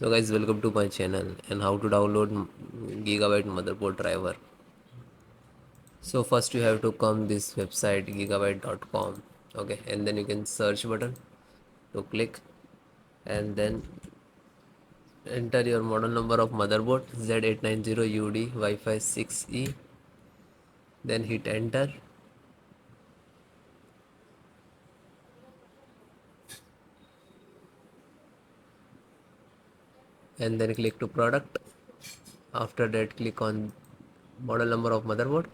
So guys, welcome to my channel and how to download Gigabyte motherboard driver. So first you have to come this website gigabyte.com. Okay, and then you can search button to click and then enter your model number of motherboard Z890 UD Wi-Fi 6E, then hit enter and then click to product. After that click on model number of motherboard.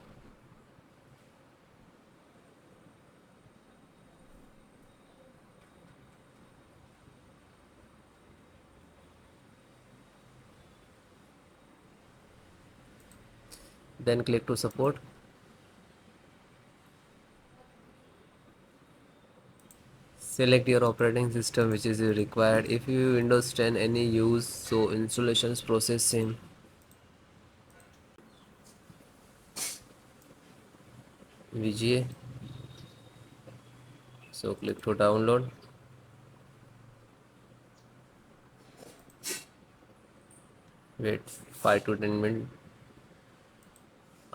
Then click to support. Select your operating system which is required. If you Windows 10 any use, so installations process same. VGA. So click to download. Wait 5 to 10 minutes.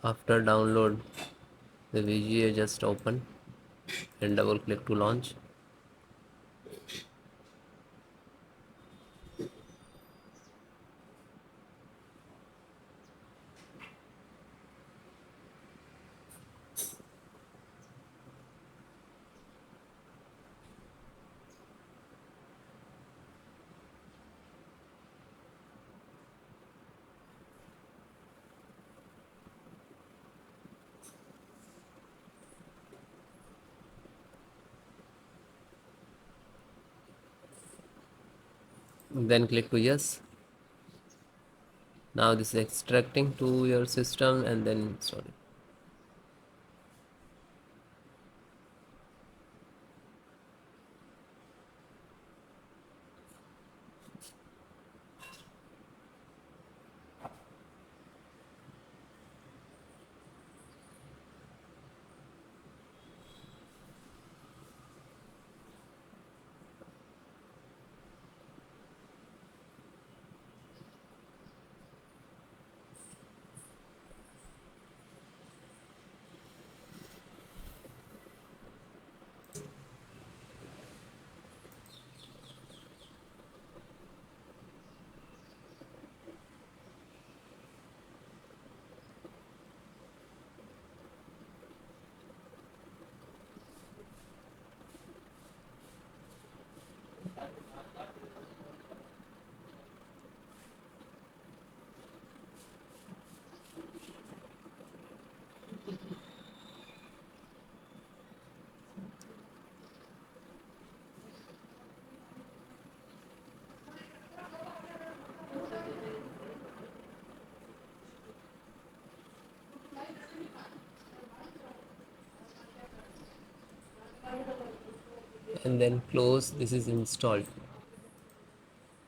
After download, the VGA just open and double click to launch. Then click to yes. Now this is extracting to your system and then install it. And then close. This is installed.